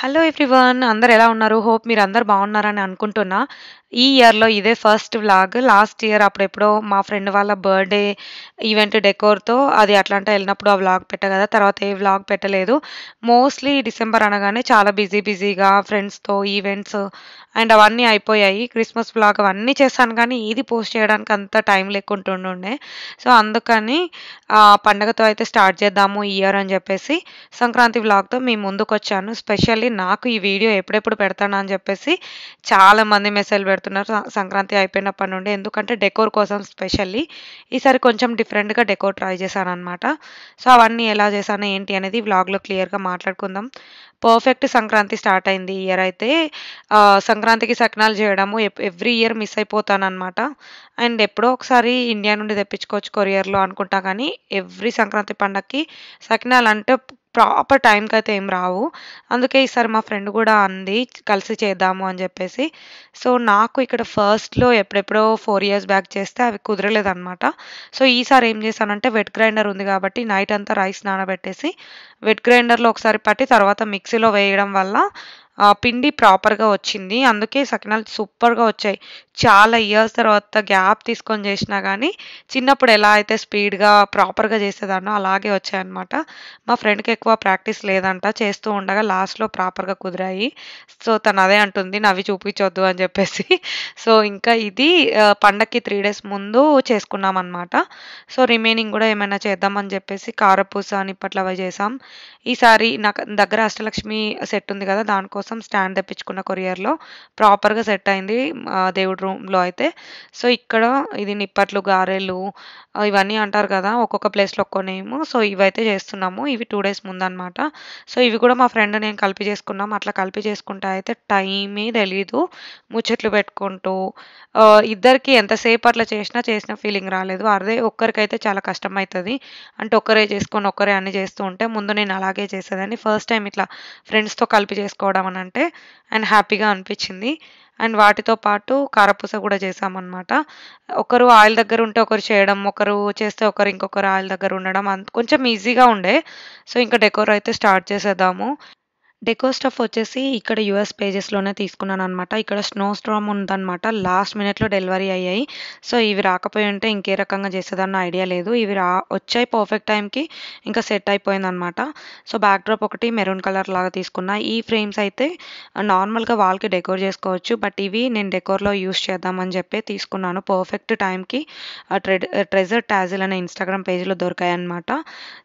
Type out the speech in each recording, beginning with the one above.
Hello everyone. అందరూ ఎలా ఉన్నారు? హోప్ మీరందరూ బాగున్నారని అనుకుంటున్నా. ఈ ఇయర్‌లో ఇదే ఫస్ట్ వ్లాగ్. లాస్ట్ ఇయర్ అప్పుడెప్పుడో మా ఫ్రెండ్ వాళ్ళ బర్త్‌డే ఈవెంట్ డెకోర్‌తో అది అట్లాంటా ఎళ్ళినప్పుడు ఆ వ్లాగ్ పెట్టా గదా! తర్వాత ఏ వ్లాగ్ పెట్టలేదు. మోస్ట్‌లీ డిసెంబర్ అనగానే చాలా బిజీగా ఫ్రెండ్స్‌తో ఈవెంట్స్ అండ్ అవన్నీ అయిపోయాయి. క్రిస్మస్ వ్లాగ్ అవన్నీ చేశాను గానీ, ఏది పోస్ట్ చేయడానికి అంత టైం లేకుంటుండుండే. సో, అందుకని పండగతో అయితే స్టార్ట్ చేద్దాము ఈ ఇయర్ అని జెప్పేసి సంక్రాంతి వ్లాగ్‌తో మీ ముందుకొచ్చాను. స్పెషల్లీ నాకు ఈ వీడియో ఎప్పుడెప్పుడు పెడతానా అని చెప్పేసి చాలామంది మెసేజ్‌లు పెడుతున్నారు. సంక్రాంతి అయిపోయినప్పటి నుండి. ఎందుకంటే డెకోర్ కోసం స్పెషల్లీ. ఈసారి కొంచెం డిఫరెంట్‌గా డెకోర్ ట్రై చేశాననమాట. సో, అవన్నీ ఎలా చేశాను, ఏంటి అనేది వ్లాగ్‌లో క్లియర్‌గా మాట్లాడుకుందాం. పర్ఫెక్ట్ సంక్రాంతి స్టార్ట్ అయింది ఈ ఇయర్ అయితే. సంక్రాంతికి సకినాలు చేయడము ఎవ్రీ ఇయర్ మిస్ అయిపోతాననమాట. అండ్ ఎప్పుడో ఒకసారి ఇండియా నుండి తెప్పించుకోవచ్చు కొరియర్‌లో అనుకుంటా కానీ, ఎవ్రీ సంక్రాంతి పండగకి సకినాలంటే ప్రాపర్ టైంకయితే ఏం రావు. అందుకే ఈసారి మా ఫ్రెండ్ గూడా అంది కలిసి చేద్దాము అని జెప్పేసి. సో, నాకు ఇక్కడ ఫస్ట్‌లో ఎప్పుడెప్పుడో 4 ఇయర్స్ బ్యాక్ చేస్తే అవి కుదరలేదనమాట. సో, ఈసారి ఏం చేశానంటే వెట్ గ్రైండర్ ఉంది గాబట్టి నైట్ అంతా రైస్ నానబెట్టేసి వెట్ గ్రైండర్‌లో ఒకసారి పట్టి తర్వాత మిక్సీలో వేయడం వల్ల పిండి ప్రాపర్‌గా వచ్చింది. అందుకే సకినాలు సూపర్‌గా వచ్చాయి. చాలా ఇయర్స్ తర్వాత గ్యాప్ తీసుకొని చేసినా గానీ, చిన్నప్పుడు ఎలా అయితే స్పీడ్‌గా ప్రాపర్‌గా చేసేదాన్నో అలాగే వచ్చాయన్నమాట. మా ఫ్రెండ్‌కి ఎక్కువ ప్రాక్టీస్ లేదంట. చేస్తూ ఉండగా లాస్ట్‌లో ప్రాపర్‌గా కుదిరాయి. సో, తను అదే అంటుంది నవ్వి చూపించొద్దు అని చెప్పేసి. సో, ఇంకా ఇది పండగకి 3 డేస్ ముందు చేసుకున్నామన్నమాట. సో, రిమైనింగ్ గూడా ఏమైనా చేద్దామని చెప్పేసి కారపూస, నిప్పట్లు అవి చేసాం. ఈసారి నాకు దగ్గర అష్టలక్ష్మి సెట్ ఉంది కదా! దానికోసం స్టాండ్ తెప్పించుకున్న కొరియర్‌లో. ప్రాపర్‌గా సెట్ అయింది దేవుడి రూమ్‌లో అయితే. సో, ఇక్కడ ఇది నిప్పట్లు, గారెలు ఇవన్నీ అంటారు కదా! ఒక్కొక్క ప్లేస్‌లో ఒక్కో నేము. సో, ఇవైతే చేస్తున్నాము. ఇవి 2 డేస్ ముందనమాట. సో, ఇవి కూడా మా ఫ్రెండ్ నేను కలిపి చేసుకున్నాం. అట్లా కలిపి చేసుకుంటా అయితే టైమే తెలీదు. ముచ్చట్లు పెట్టుకుంటూ ఇద్దరికి ఎంతసేపు అట్లా చేసిన ఫీలింగ్ రాలేదు. అదే ఒక్కరికైతే చాలా కష్టమైతది. అంటే ఒక్కరే చేసుకొని, ఒక్కరే అన్నీ చేస్తూ ఉంటే ముందు నేను అలాగే చేసేదాన్ని. ఫస్ట్ టైమ్ ఇట్లా ఫ్రెండ్స్‌తో కలిపి చేసుకోవడం అనంటే అండ్ హ్యాపీగా అనిపిచ్చింది. అండ్ వాటితో పాటు కారపూస గూడా చేశామనమాట. ఒకరు ఆయిల్ దగ్గర ఉంటే ఒకరు చేయడం, ఒకరు చేస్తే ఇంకొకరు ఆయిల్ దగ్గర ఉండడం కొంచెం ఈజీగా ఉండే. సో, ఇంక డెకోర్ అయితే స్టార్ట్ చేసేద్దాము. డెకో స్టఫ్ వచ్చేసి ఇక్కడ యూఎస్ పేజెస్‌లోనే తీసుకున్నాననమాట. ఇక్కడ స్నో స్టార్మ్ ఉందనమాట. లాస్ట్ మినిట్‌లో డెలివరీ అయ్యాయి. సో, ఇవి రాకపోయి ఉంటే ఇంకే రకంగా చేసేదాన్నో ఐడియా లేదు. ఇవి వచ్చాయి పర్ఫెక్ట్ టైంకి. ఇంకా సెట్ అయిపోయిందనమాట. సో, బ్యాక్ డ్రాప్ ఒకటి మెరూన్ కలర్ లాగా తీసుకున్నా. ఈ ఫ్రేమ్స్ అయితే నార్మల్‌గా వాల్‌కి డెకోర్ చేసుకోవచ్చు. బట్ ఇవి నేను డెకోర్‌లో యూజ్ చేద్దామని చెప్పి తీసుకున్నాను. పర్ఫెక్ట్ టైంకి ట్రెజర్ టాజిల్ అనే ఇన్‌స్టాగ్రామ్ పేజ్‌లో దొరికాయన్నమాట.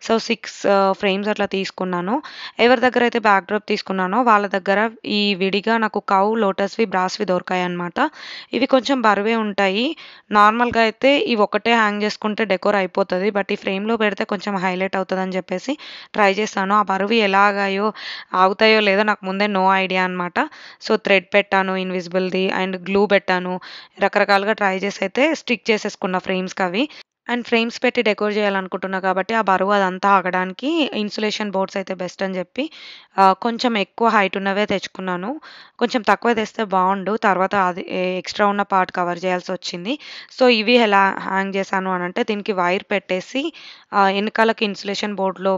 సో, 6 ఫ్రేమ్స్ అట్లా తీసుకున్నాను. ఎవరి దగ్గరైతే బ్యాక్ డ్రాప్ తీసుకున్నానో వాళ్ళ దగ్గర ఈ విడిగా నాకు కౌ, లోటస్‌వి, బ్రాస్‌వి దొరికాయన్నమాట. ఇవి కొంచెం బరువే ఉంటాయి. నార్మల్‌గా అయితే ఇవి ఒకటే హ్యాంగ్ చేసుకుంటే డెకోర్ అయిపోతది. బట్ ఈ ఫ్రేమ్‌లో పెడితే కొంచెం హైలైట్ అవుతదని చెప్పేసి ట్రై చేశాను. ఆ బరువు ఆగుతాయో లేదో నాకు ముందే నో ఐడియా అనమాట. సో, థ్రెడ్ పెట్టాను ఇన్విజిబుల్‌ది అండ్ గ్లూ పెట్టాను. రకరకాలుగా ట్రై చేసి అయితే స్టిక్ చేసేసుకున్న ఫ్రేమ్స్‌కవి. అండ్ ఫ్రేమ్స్ పెట్టి డెకోర్ చేయాలనుకుంటున్నా కాబట్టి, ఆ బరువు అదంతా ఆగడానికి ఇన్సులేషన్ బోర్డ్స్ అయితే బెస్ట్ అని చెప్పి కొంచెం ఎక్కువ హైట్ ఉన్నవే తెచ్చుకున్నాను. కొంచెం తక్కువ తెస్తే బావుండు. తర్వాత అది ఎక్స్‌ట్రా ఉన్న పార్ట్ కవర్ చేయాల్సొచ్చింది. సో, ఇవి ఎలా హ్యాంగ్ చేశాను అనంటే దీనికి వైర్ పెట్టేసి ఎనకాలకి ఇన్సులేషన్ బోర్డ్‌లో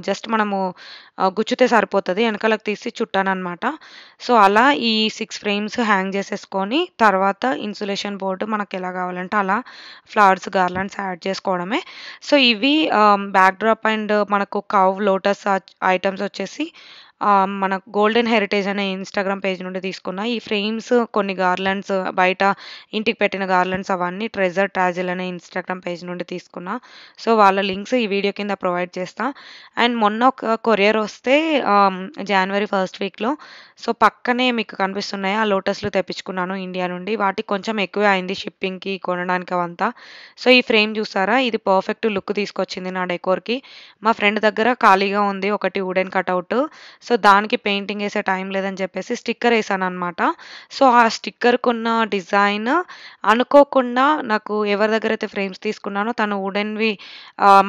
జస్ట్ మనము గుచ్చితే సరిపోతది. ఎనకాలకి తీసి చుట్టాననమాట. సో, అలా ఈ 6 ఫ్రేమ్స్ హ్యాంగ్ చేసేసుకొని తర్వాత ఇన్సులేషన్ బోర్డ్ మనకెలా కావాలంటే అలా ఫ్లవర్స్, గార్లాండ్స్ యాడ్ చేసుకోవడమే. సో, ఇవి బ్యాక్ డ్రాప్ అండ్ మనకు లోటస్ ఐటెమ్స్ వచ్చేసి మన గోల్డెన్ హెరిటేజ్ అనే ఇన్‌స్టాగ్రామ్ పేజ్ నుండి తీసుకున్న. ఈ ఫ్రేమ్స్ కొన్ని గార్లాండ్స్ బయట ఇంటికి పెట్టిన గార్లాండ్స్ అవన్నీ ట్రెజర్ టాజిల్ అనే ఇన్‌స్టాగ్రామ్ పేజ్ నుండి తీసుకున్నా. సో, వాళ్ళ లింక్స్ ఈ వీడియో కింద ప్రొవైడ్ చేస్తా. అండ్ మొన్న ఒక కొరియర్ వస్తే జనవరి ఫస్ట్ వీక్‌లో సో, పక్కనే మీకు కనిపిస్తున్నాయా ఆ లోటస్‌లు తెప్పించుకున్నాను ఇండియా నుండి. వాటికి కొంచెం ఎక్కువే అయింది షిప్పింగ్‌కి, కొనడానికి అవంతా. సో, ఈ ఫ్రేమ్ చూసారా? ఇది పర్ఫెక్ట్ లుక్ తీసుకొచ్చింది నా డెకోర్‌కి. మా ఫ్రెండ్ దగ్గర ఖాళీగా ఉంది ఒకటి వుడెన్ కటౌట్. సో, దానికి పెయింటింగ్ ఏసే టైం లేదని చెప్పేసి స్టిక్కర్ ఏసాననమాట. సో, ఆ స్టిక్కర్‌కున్న డిజైన్ అనుకోకుండా నాకు ఎవరి దగ్గరైతే ఫ్రేమ్స్ తీసుకున్నానో తను వుడెన్‌వి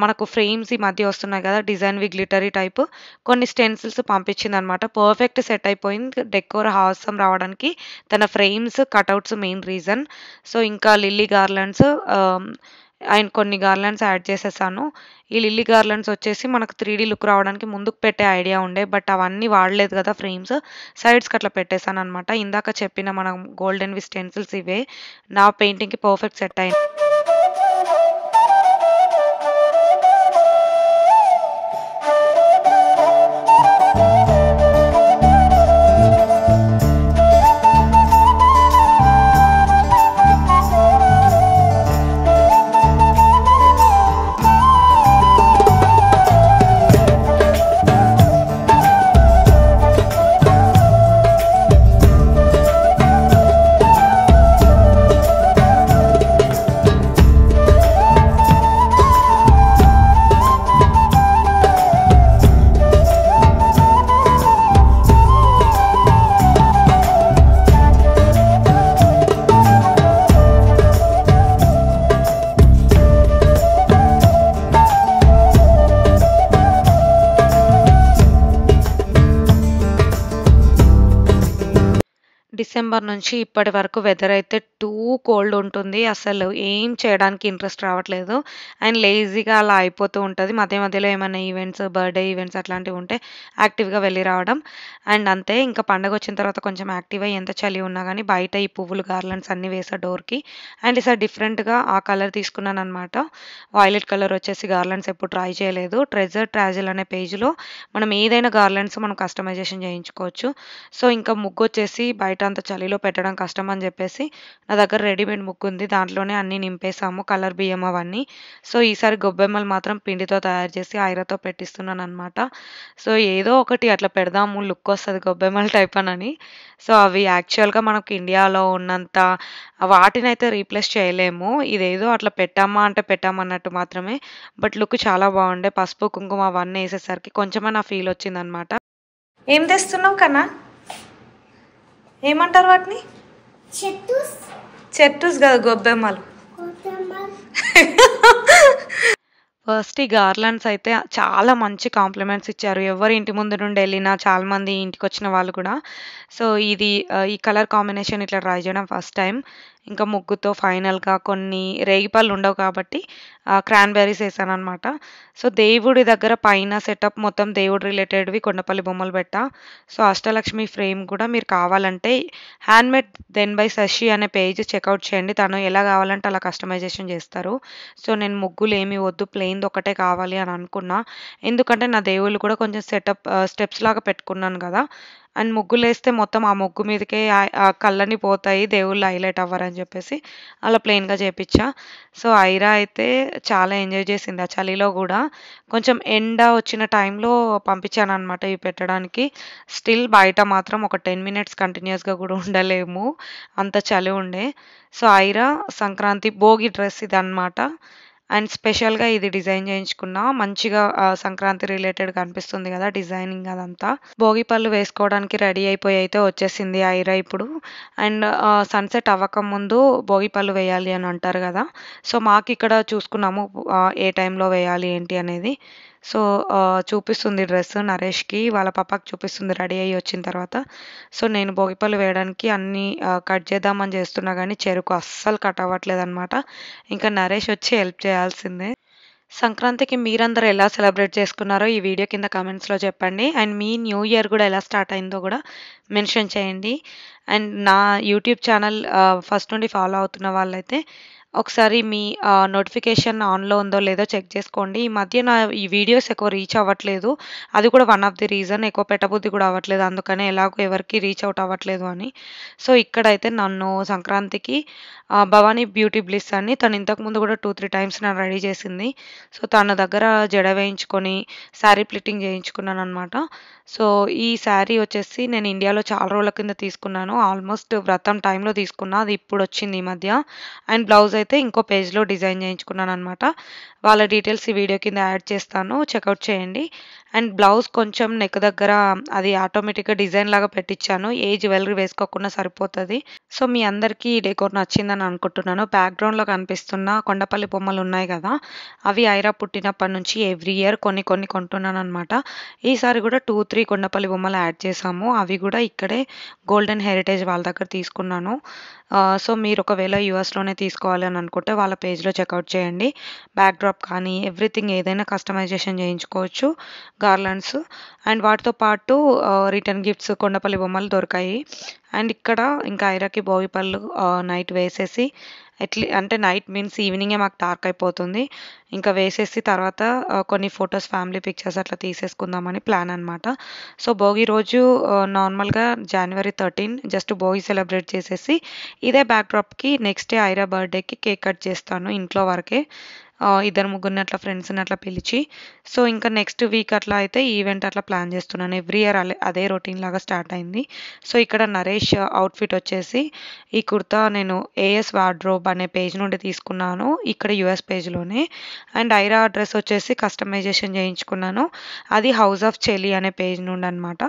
మనకు ఫ్రేమ్స్ ఈ మధ్య వస్తున్నాయి కదా! డిజైన్‌వి గ్లిటరీ టైప్ కొన్ని స్టెన్సిల్స్ పంపించిందనమాట. పర్ఫెక్ట్ సెట్ అయిపోయింది. డెకోర్ హాసమ్ రావడానికి తన frames, cutouts main reason. So, ఇంకా లిల్లీ గార్లాండ్స్ అండ్ కొన్ని గార్లాండ్స్ యాడ్ చేసేసాను. ఈ లిల్లీ గార్లాండ్స్ వచ్చేసి మనకు 3D లుక్ రావడానికి ముందుకు పెట్టే ఐడియా ఉండే. బట్ అవన్నీ వాడలేదు కదా ఫ్రేమ్స్. సైడ్స్‌కి అట్లా పెట్టేసాననమాట. ఇందాక చెప్పిన మనం గోల్డెన్‌వి స్టెన్సిల్స్ ఇవే. నా పెయింటింగ్‌కి పర్ఫెక్ట్ సెట్ అయింది. డిసెంబర్ నుంచి ఇప్పటి వరకు వెదర్ అయితే టూ కోల్డ్ ఉంటుంది. అసలు ఏం చేయడానికి ఇంట్రెస్ట్ రావట్లేదు. అండ్ లేజీగా అలా అయిపోతూ ఉంటది. మధ్య మధ్యలో ఏమైనా ఈవెంట్స్, బర్త్‌డే ఈవెంట్స్ అట్లాంటివి ఉంటే యాక్టివ్‌గా వెళ్లి రావడం. అండ్ అంతే ఇంకా పండగొచ్చిన తర్వాత కొంచెం యాక్టివ్ అయ్యి ఎంత చలి ఉన్నా గానీ బయట ఈ పువ్వులు గార్లాండ్స్ అన్నీ వేసా డోర్‌కి. అండ్ ఈసారి డిఫరెంట్‌గా ఆ కలర్ తీసుకున్నాననమాట. వైలెట్ కలర్ వచ్చేసి గార్లాండ్స్ ఎప్పుడు ట్రై చేయలేదు. ట్రెజర్ ట్రాజిల్ అనే పేజ్‌లో మనం ఏదైనా గార్లాండ్స్ మనం కస్టమైజేషన్ చేయించుకోవచ్చు. సో, ఇంకా ముగ్గొచ్చేసి బయట అంత చలిలో పెట్టడం కష్టం అని చెప్పేసి నా దగ్గర రెడీమేడ్ ముగ్గుంది. దాంట్లోనే అన్నీ నింపేసాము. కలర్ బియ్యం అవన్నీ. సో, ఈసారి గొబ్బెమ్మలు మాత్రం పిండితో తయారు చేసి ఐరాతో పెట్టిస్తున్నాననమాట. సో, ఏదో ఒకటి అట్లా పెడదాము లుక్కొస్తది గొబ్బెమ్మల టైప్ అనని. సో, అవి యాక్చువల్‌గా మనకు ఇండియాలో ఉన్నంత వాటినైతే రీప్లేస్ చేయలేము. ఇదేదో అట్లా పెట్టామా అంటే పెట్టామన్నట్టు మాత్రమే. బట్ లుక్ చాలా బాగుండే. పసుపు, కుంకుమ అవన్నీ ఏసేసరికి కొంచెమన్నా ఫీల్ వచ్చిందనమాట. ఏం తెస్తున్నావు కన్నా? ఏమంటారు వాటిని? చెట్టూస్ కాదు, గొబ్బెమ్మలు. ఫస్ట్ ఈ గార్లాండ్స్ అయితే చాలా మంచి కాంప్లిమెంట్స్ ఇచ్చారు. ఎవరి ఇంటి ముందు నుండి వెళ్ళినా చాలామంది ఇంటికొచ్చిన వాళ్ళు కూడా. సో, ఇది ఈ కలర్ కాంబినేషన్ ఇట్లా ట్రై చేయడం ఫస్ట్ టైం. ఇంకా ముగ్గుతో ఫైనల్‌గా కొన్ని రేగిపళ్ళు ఉండవు కాబట్టి క్రాన్‌బెర్రీస్ ఏసాననమాట. సో, దేవుడి దగ్గర పైన సెటప్ మొత్తం దేవుడు రిలేటెడ్‌వి కొండపల్లి బొమ్మలు పెట్టా. సో, అష్టలక్ష్మి ఫ్రేమ్ కూడా మీరు కావాలంటే హ్యాండ్‌మేడ్ దెన్ బై శశి అనే పేజ్ చెక్‌ఔట్ చేయండి. తను ఎలా కావాలంటే అలా కస్టమైజేషన్ చేస్తారు. సో, నేను ముగ్గులేమి వద్దు ప్లెయిన్‌ది ఒకటే కావాలి అని అనుకున్నా. ఎందుకంటే నా దేవుళ్ళు కూడా కొంచెం స్టెప్స్ లాగా పెట్టుకున్నాను కదా! అండ్ ముగ్గులేస్తే మొత్తం ఆ ముగ్గు మీదకే కళ్ళన్నీ పోతాయి. దేవుళ్ళు హైలైట్ అవ్వరని చెప్పేసి అలా ప్లెయిన్‌గా చేపిచ్చా. సో, ఐరా అయితే చాలా ఎంజాయ్ చేసింది ఆ చలిలో గూడా. కొంచెం ఎండ వచ్చిన టైంలో పంపించాననమాట ఇవి పెట్టడానికి. స్టిల్ బయట మాత్రం ఒక 10 మినిట్స్ కంటిన్యూయస్‌గా గూడా ఉండలేము. అంత చలి ఉండే. సో, ఐరా సంక్రాంతి భోగి డ్రెస్ ఇదనమాట. అండ్ స్పెషల్‌గా ఇది డిజైన్ చేయించుకున్నా. మంచిగా సంక్రాంతి రిలేటెడ్‌గా అనిపిస్తుంది గదా! డిజైనింగ్ అదంతా. భోగి పళ్ళు వేసుకోవడానికి రెడీ అయిపోయి అయితే వచ్చేసింది ఐరా ఇప్పుడు. అండ్ సన్‌సెట్ అవ్వకముందు భోగి పళ్ళు వేయాలి అని అంటారు గదా! సో, మాకిక్కడ చూసుకున్నాము ఏ టైంలో వేయాలి ఏంటి అనేది. సో, చూపిస్తుంది డ్రెస్ నరేష్‌కి. వాళ్ళ పాపకి చూపిస్తుంది రెడీ అయ్యి వచ్చిన తర్వాత. సో, నేను భోగిపళ్ళు వేయడానికి అన్నీ కట్ చేద్దామని చేస్తున్నా గానీ చెరుకు అస్సలు కట్ అవ్వట్లేదనమాట. ఇంకా నరేష్ వచ్చి హెల్ప్ చేయాల్సిందే. సంక్రాంతికి మీరందరూ ఎలా సెలబ్రేట్ చేసుకున్నారో ఈ వీడియో కింద కామెంట్స్‌లో చెప్పండి. అండ్ మీ న్యూ ఇయర్ గూడా ఎలా స్టార్ట్ అయిందో గూడా మెన్షన్ చేయండి. అండ్ నా యూట్యూబ్ ఛానల్ ఫస్ట్ నుండి ఫాలో అవుతున్న వాళ్ళైతే ఒకసారి మీ నోటిఫికేషన్ ఆన్‌లో ఉందో లేదో చెక్ చేసుకోండి. ఈ మధ్య నా ఈ వీడియోస్ ఎక్కువ రీచ్ అవ్వట్లేదు. అది కూడా వన్ ఆఫ్ ది రీజన్. ఎక్కువ పెట్టబుద్ధి కూడా అవ్వట్లేదు. అందుకనే ఎలాగో ఎవరికీ రీచ్ అవుట్ అవ్వట్లేదు అని. సో, ఇక్కడైతే నన్ను సంక్రాంతికి భవానీ బ్యూటీ బ్లిస్ అని తను ఇంతకుముందు కూడా 2, 3 టైమ్స్ నన్ను రెడీ చేసింది. సో, తన దగ్గర జడ వేయించుకొని శారీ ప్లిట్టింగ్ చేయించుకున్నాననమాట. సో, ఈ శారీ వచ్చేసి నేను ఇండియాలో చాలా రోజుల కింద తీసుకున్నాను. ఆల్మోస్ట్ వ్రతం టైంలో తీసుకున్నా. అది ఇప్పుడొచ్చింది ఈ మధ్య. అండ్ బ్లౌజ్ అయితే ఇంకో పేజ్‌లో డిజైన్ చేయించుకున్నాననమాట. వాళ్ళ డీటెయిల్స్ ఈ వీడియో కింద యాడ్ చేస్తాను. చెక్‌ఔట్ చేయండి. అండ్ బ్లౌజ్ కొంచెం నెక్ దగ్గర అది ఆటోమేటిక్‌గా డిజైన్ లాగా పెట్టిచ్చాను. ఏ జ్యువెలరీ వేసుకోకున్నా సరిపోతది. సో, మీ అందరికీ ఈ డెకోర్ నచ్చిందని అనుకుంటున్నాను. బ్యాక్‌గ్రౌండ్‌లో కనిపిస్తున్న కొండపల్లి బొమ్మలున్నాయి గదా! అవి ఐరా పుట్టినప్పటి నుంచి ఎవ్రీ ఇయర్ కొన్ని కొన్ని కొంటున్నాననమాట. ఈసారి గూడా 2, 3 కొండపల్లి బొమ్మలు యాడ్ చేశాము. అవి గూడా ఇక్కడే గోల్డెన్ హెరిటేజ్ వాళ్ళ దగ్గర తీసుకున్నాను. సో, మీరు ఒకవేళ యూఎస్‌లోనే తీసుకోవాలి అని అనుకుంటే వాళ్ళ పేజ్‌లో చెక్‌ఔట్ చేయండి. బ్యాక్ డ్రాప్ కానీ ఎవ్రీథింగ్ ఏదైనా కస్టమైజేషన్ చేయించుకోవచ్చు. గార్లాండ్స్ అండ్ వాటితో పాటు రిటర్న్ గిఫ్ట్స్ కొండపల్లి బొమ్మలు దొరకాయి. అండ్ ఇక్కడ ఇంకా ఐరాకి భోగిపళ్ళు నైట్ వేసేసి అంటే నైట్ మీన్స్ ఈవినింగే మాకు డార్క్ అయిపోతుంది. ఇంకా వేసేసి తర్వాత కొన్ని ఫోటోస్, ఫ్యామిలీ పిక్చర్స్ అట్లా తీసేసుకుందామని ప్లాన్ అనమాట. సో, భోగి రోజు నార్మల్‌గా January 13 జస్ట్ భోగి సెలబ్రేట్ చేసేసి ఇదే బ్యాక్ డ్రాప్‌కి నెక్స్ట్ డే ఐరా బర్త్‌డేకి కేక్ కట్ చేస్తాను ఇంట్లో వరకే. ఇద్దరు ముగ్గురిని అట్లా ఫ్రెండ్స్‌ని అట్లా పిలిచి. సో, ఇంకా నెక్స్ట్ వీక్ అట్లా అయితే ఈవెంట్ అట్లా ప్లాన్ చేస్తున్నాను. ఎవ్రీ ఇయర్ అదే రొటీన్ లాగా స్టార్ట్ అయింది. సో, ఇక్కడ నరేష్ అవుట్‌ఫిట్ వచ్చేసి ఈ కుర్తా నేను ఏఎస్ వార్డ్రోబ్ అనే పేజ్ నుండి తీసుకున్నాను. ఇక్కడ యూఎస్ పేజ్‌లోనే. అండ్ ఐరా డ్రెస్ వచ్చేసి కస్టమైజేషన్ చేయించుకున్నాను. అది హౌస్ ఆఫ్ చెలి అనే పేజ్ నుండి అనమాట.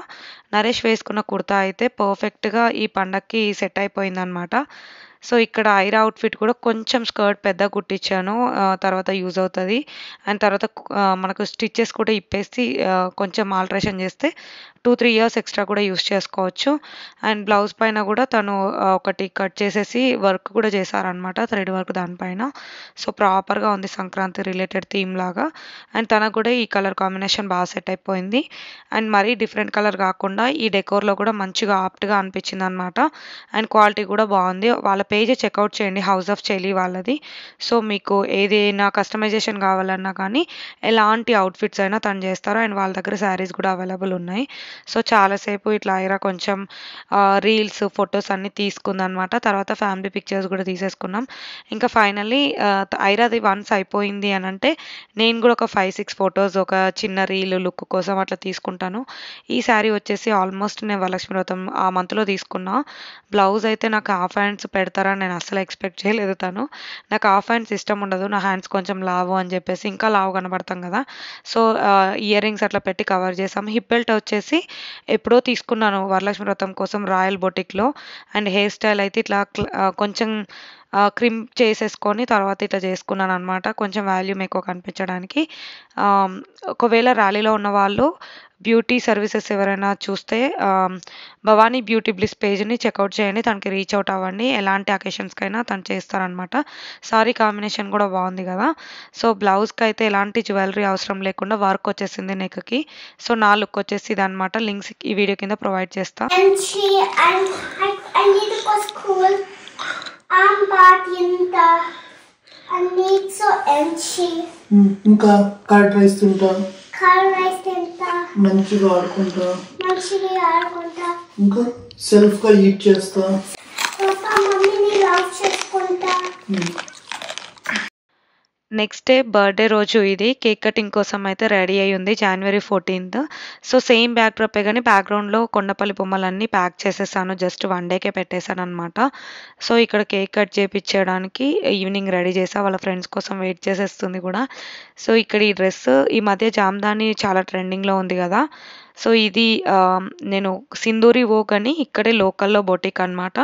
నరేష్ వేసుకున్న కుర్తా అయితే పర్ఫెక్ట్‌గా ఈ పండక్కి సెట్ అయిపోయిందనమాట. సో, ఇక్కడ ఐరా అవుట్‌ఫిట్ కూడా కొంచెం స్కర్ట్ పెద్దగా కుట్టించాను. తర్వాత యూజ్ అవుతది. అండ్ తర్వాత మనకు స్టిచెస్ కూడా ఇప్పేసి కొంచెం ఆల్టరేషన్ చేస్తే 2, 3 ఇయర్స్ ఎక్స్‌ట్రా కూడా యూజ్ చేసుకోవచ్చు. అండ్ బ్లౌజ్ పైన కూడా తను ఒకటి కట్ చేసేసి వర్క్ కూడా చేశారనమాట. థ్రెడ్ వర్క్ దానిపైన. సో, ప్రాపర్‌గా ఉంది సంక్రాంతి రిలేటెడ్ థీమ్ లాగా. అండ్ తనకు కూడా ఈ కలర్ కాంబినేషన్ బాగా సెట్ అయిపోయింది. అండ్ మరీ డిఫరెంట్ కలర్ కాకుండా ఈ డెకోర్‌లో కూడా మంచిగా ఆప్ట్‌గా అనిపించిందనమాట. అండ్ క్వాలిటీ కూడా బాగుంది. వాళ్ళ పేజ్ చెక్‌ఔట్ చేయండి హౌస్ ఆఫ్ చెలి వాళ్ళది. సో, మీకు ఏదైనా కస్టమైజేషన్ కావాలన్నా కానీ ఎలాంటి అవుట్‌ఫిట్స్ అయినా తను చేస్తారు. అండ్ వాళ్ళ దగ్గర శారీస్ కూడా అవైలబుల్ ఉన్నాయి. సో, చాలాసేపు ఇట్లా ఐరా కొంచెం రీల్స్, ఫోటోస్ అన్నీ తీసుకుందనమాట. తర్వాత ఫ్యామిలీ పిక్చర్స్ కూడా తీసేసుకున్నాం. ఇంకా ఫైనల్లీ ఐరాది వన్స్ అయిపోయింది అనంటే నేను కూడా ఒక 5, 6 ఫోటోస్ ఒక చిన్న రీల్ లుక్ కోసం అట్లా తీసుకుంటాను. ఈ శారీ వచ్చేసి ఆల్మోస్ట్ నేను వరలక్ష్మి వ్రతం ఆ మంత్‌లో తీసుకున్నా. బ్లౌజ్ అయితే నాకు హాఫ్ హ్యాండ్స్ పెడతారని నేను అస్సలు ఎక్స్‌పెక్ట్ చేయలేదు తను. నాకు హాఫ్ హ్యాండ్స్ ఇష్టం ఉండదు. నా హ్యాండ్స్ కొంచెం లావు అని చెప్పేసి ఇంకా లావు కనబడతాం కదా! సో, ఇయర్ రింగ్స్ అట్లా పెట్టి కవర్ చేసాం. హిప్ బెల్ట్ వచ్చేసి ఎప్పుడో తీసుకున్నాను వరలక్ష్మి వ్రతం కోసం రాయల్ బొటిక్‌లో. అండ్ హెయిర్ స్టైల్ అయితే ఇట్లా కొంచెం క్రింప్ చేసేసుకొని తర్వాత ఇట్లా చేసుకున్నాననమాట. కొంచెం వాల్యూమ్ ఎక్కువ కనిపించడానికి. ఒకవేళ ర్యాలీలో ఉన్నవాళ్ళు బ్యూటీ సర్వీసెస్ ఎవరైనా చూస్తే భవానీ బ్యూటీ బ్లిస్ పేజ్‌ని చెక్‌ఔట్ చేయండి. తనకి రీచ్ అవుట్ అవ్వండి. ఎలాంటి అకేషన్స్‌కైనా తను చేస్తారనమాట. సారీ కాంబినేషన్ కూడా బాగుంది కదా! సో, బ్లౌజ్‌కైతే ఎలాంటి జ్యువెలరీ అవసరం లేకుండా వర్క్ వచ్చేసింది నెక్‌కి. సో, నా లుక్ వచ్చేసి ఇదనమాట. లింక్స్ ఈ వీడియో కింద ప్రొవైడ్ చేస్తా. I need it was cool. But ఇంత I need so enchi. ఇంకా కర్డ్ రైస్ తింటా, కర్డ్ రైస్ తింటా, మంచిగా ఆడుకుంటా, ఇంకా సెల్ఫ్ గా ఈట్ చేస్తా, పాపా మమ్మీని లవ్ చేసుకుంటా. నెక్స్ట్ డే బర్త్‌డే రోజు ఇది. కేక్ కటింగ్ కోసం అయితే రెడీ అయ్యి ఉంది January 14. సో, సేమ్ బ్యాక్ డ్రాపే గానీ బ్యాక్‌గ్రౌండ్‌లో కొండపల్లి బొమ్మలన్నీ ప్యాక్ చేసేసాను. జస్ట్ 1 డేకే పెట్టేశాననమాట. సో, ఇక్కడ కేక్ కట్ చేపిచ్చేయడానికి ఈవినింగ్ రెడీ చేశా. వాళ్ళ ఫ్రెండ్స్ కోసం వెయిట్ చేసేస్తుంది కూడా. సో, ఇక్కడ ఈ డ్రెస్ ఈ మధ్య జామ్దాని చాలా ట్రెండింగ్‌లో ఉంది కదా! సో, ఇది నేను సింధూరి వోక్ అని ఇక్కడే లోకల్‌లో బొటిక్ అనమాట.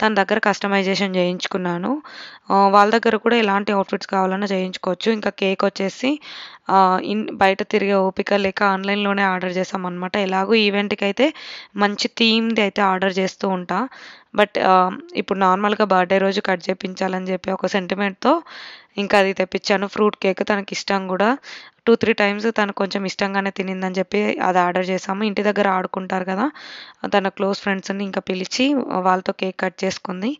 తన దగ్గర కస్టమైజేషన్ చేయించుకున్నాను. వాళ్ళ దగ్గర కూడా ఎలాంటి అవుట్‌ఫిట్స్ కావాలన్నా చేయించుకోవచ్చు. ఇంకా కేక్ వచ్చేసి బయట తిరిగే ఓపిక లేక ఆన్‌లైన్‌లోనే ఆర్డర్ చేశామనమాట. ఎలాగో ఈవెంట్‌కైతే మంచి థీమ్‌ది అయితే ఆర్డర్ చేస్తూ ఉంటా. బట్ ఇప్పుడు నార్మల్‌గా బర్త్‌డే రోజు కట్ చేపించాలని చెప్పి ఒక సెంటిమెంట్‌తో ఇంకా అది తెప్పించాను. ఫ్రూట్ కేక్ తనకిష్టం కూడా. 2, 3 టైమ్స్ తను కొంచెం ఇష్టంగానే తినిందని చెప్పి అది ఆర్డర్ చేశాము. ఇంటి దగ్గర ఆడుకుంటారు కదా! తన క్లోజ్ ఫ్రెండ్స్‌ని ఇంకా పిలిచి వాళ్ళతో కేక్ కట్ చేసుకుంది.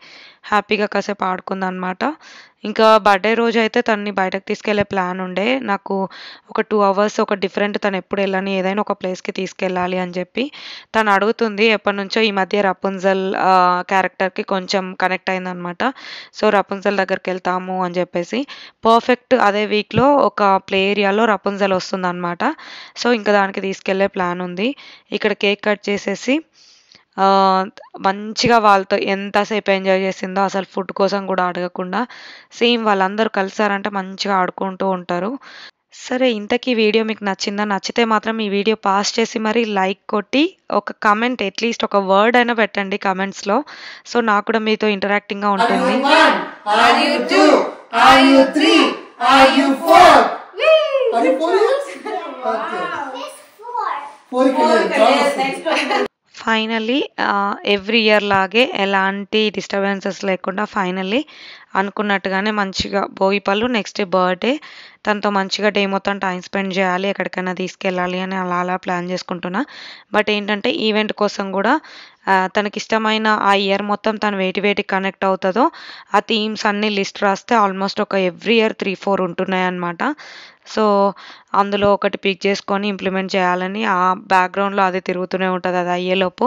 హ్యాపీగా కాసేపు ఆడుకుందనమాట. ఇంకా బర్త్‌డే రోజైతే తనని బయటకి తీసుకెళ్ళే ప్లాన్ ఉండే. నాకు ఒక 2 అవర్స్ ఒక డిఫరెంట్ తను ఎప్పుడు వెళ్ళని ఏదైనా ఒక ప్లేస్‌కి తీసుకెళ్ళాలి అని చెప్పి. తను అడుగుతుంది ఎప్పటినుంచో ఈ మధ్య రపున్జెల్ క్యారెక్టర్‌కి కొంచెం కనెక్ట్ అయిందనమాట. సో, రపున్జెల్ దగ్గరికెళ్తాము అని చెప్పేసి. పర్ఫెక్ట్ అదే వీక్‌లో ఒక ప్లే ఏరియాలో రపున్జెల్ వస్తుందనమాట. సో, ఇంకా దానికి తీసుకెళ్ళే ప్లాన్ ఉంది. ఇక్కడ కేక్ కట్ చేసేసి మంచిగా వాళ్ళతో ఎంతసేపు ఎంజాయ్ చేసిందో అసలు ఫుడ్ కోసం కూడా అడగకుండా. సేమ్ వాళ్ళందరూ కలిసారంటే మంచిగా ఆడుకుంటూ ఉంటారు. సరే ఇంతకీ వీడియో మీకు నచ్చిందా? నచ్చితే మాత్రం ఈ వీడియో పాజ్ చేసి మరి లైక్ కొట్టి ఒక కామెంట్ అట్లీస్ట్ ఒక వర్డ్ అయినా పెట్టండి కామెంట్స్‌లో. సో నాకు కూడా మీతో ఇంటరాక్టింగ్‌గా Are you ఉంటుంది. 1? Are you 2? Are you 3? Are you 4? Are you 4 years? Okay. This 4. 4 years. Finally every year లాగే ఎలాంటి డిస్టర్బెన్సెస్ లేకుండా ఫైనల్లీ అనుకున్నట్టుగానే మంచిగా భోగిపళ్ళు నెక్స్ట్ బర్త్డే తనతో మంచిగా డే మొత్తం టైం స్పెండ్ చేయాలి, ఎక్కడికైనా తీసుకెళ్ళాలి అని అలా అలా ప్లాన్ చేసుకుంటున్నా. బట్ ఏంటంటే ఈవెంట్ కోసం కూడా తనకిష్టమైన ఆ ఇయర్ మొత్తం తను వేటికి కనెక్ట్ అవుతుందో ఆ థీమ్స్ అన్నీ లిస్ట్ రాస్తే ఆల్మోస్ట్ ఒక ఎవ్రీ ఇయర్ 3-4 ఉంటున్నాయన్నమాట. సో అందులో ఒకటి పిక్ చేసుకొని ఇంప్లిమెంట్ చేయాలని ఆ బ్యాక్గ్రౌండ్లో అది తిరుగుతూనే ఉంటుంది అది అయ్యేలోపు.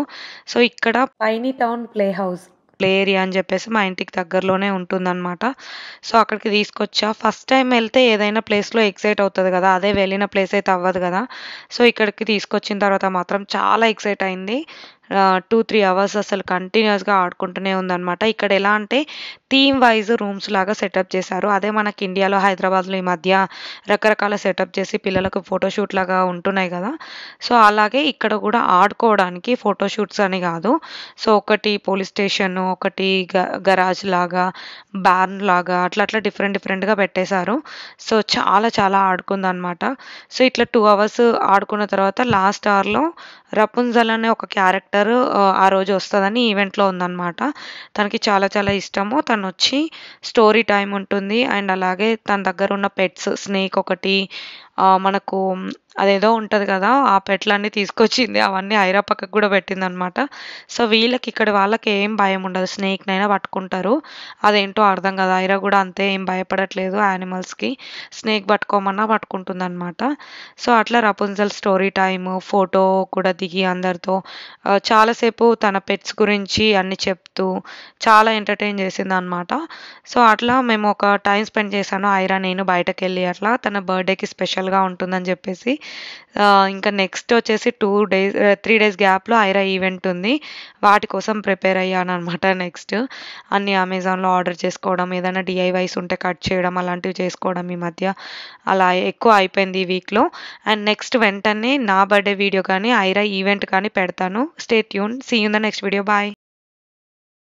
సో ఇక్కడ పైని టౌన్ ప్లే ఏరియా అని చెప్పేసి మా ఇంటికి దగ్గరలోనే ఉంటుందన్నమాట. సో అక్కడికి తీసుకొచ్చా. ఫస్ట్ టైం వెళ్తే ఏదైనా ప్లేస్లో ఎక్సైట్ అవుతుంది కదా, అదే వెళ్ళిన ప్లేస్ అయితే అవ్వదు కదా. సో ఇక్కడికి తీసుకొచ్చిన తర్వాత మాత్రం చాలా ఎక్సైట్ అయింది. 2-3 అవర్స్ అసలు కంటిన్యూస్గా ఆడుకుంటూనే ఉందన్నమాట. ఇక్కడ ఎలా అంటే థీమ్ వైజ్ రూమ్స్ లాగా సెటప్ చేశారు. అదే మనకి ఇండియాలో హైదరాబాద్లో ఈ మధ్య రకరకాల సెటప్ చేసి పిల్లలకు ఫోటోషూట్ లాగా ఉంటున్నాయి కదా. సో అలాగే ఇక్కడ కూడా ఆడుకోవడానికి ఫోటోషూట్స్ అని కాదు. సో ఒకటి పోలీస్ స్టేషన్, ఒకటి గరాజ్ లాగా, బార్న్ లాగా అట్లా అట్లా డిఫరెంట్గా పెట్టేశారు. సో చాలా చాలా ఆడుకుందనమాట. సో ఇట్లా 2 అవర్స్ ఆడుకున్న తర్వాత లాస్ట్ అవర్లో రపుంజల్ అనే ఒక క్యారెక్టర్ ఆ రోజు వస్తుందని ఈవెంట్లో ఉందన్నమాట. తనకి చాలా చాలా ఇష్టము. తను వచ్చి స్టోరీ టైం ఉంటుంది అండ్ అలాగే తన దగ్గర ఉన్న పెట్స్ స్నేక్ ఒకటి, మనకు అదేదో ఉంటుంది కదా ఆ పెట్లన్నీ తీసుకొచ్చింది, అవన్నీ ఐరా పక్కకు కూడా పెట్టిందనమాట. సో వీళ్ళకి ఇక్కడ వాళ్ళకి ఏం భయం ఉండదు, స్నేక్నైనా పట్టుకుంటారు. అదేంటో అర్థం కదా, ఐరా కూడా అంతే ఏం భయపడట్లేదు యానిమల్స్కి, స్నేక్ పట్టుకోమన్నా పట్టుకుంటుంది అనమాట. సో అట్లా రపుంజల్ స్టోరీ టైము, ఫోటో కూడా దిగి అందరితో చాలాసేపు తన పెట్స్ గురించి అన్ని చెప్తూ చాలా ఎంటర్టైన్ చేసింది అనమాట. సో అట్లా మేము ఒక టైం స్పెండ్ చేశాను ఐరా నేను బయటకు వెళ్ళి అట్లా తన బర్త్డేకి స్పెషల్గా ఉంటుందని చెప్పేసి. ఇంకా నెక్స్ట్ వచ్చేసి 3 డేస్ గ్యాప్లో ఐరా ఈవెంట్ ఉంది, వాటి కోసం ప్రిపేర్ అయ్యాను అనమాట. నెక్స్ట్ అన్ని అమెజాన్లో ఆర్డర్ చేసుకోవడం, ఏదైనా DIYs ఉంటే కట్ చేయడం అలాంటివి చేసుకోవడం ఈ మధ్య అలా ఎక్కువ అయిపోయింది ఈ వీక్లో. అండ్ నెక్స్ట్ వెంటనే నా బర్త్డే వీడియో కానీ ఐరా ఈవెంట్ కానీ పెడతాను. Stay tune, see you in the next video, bye.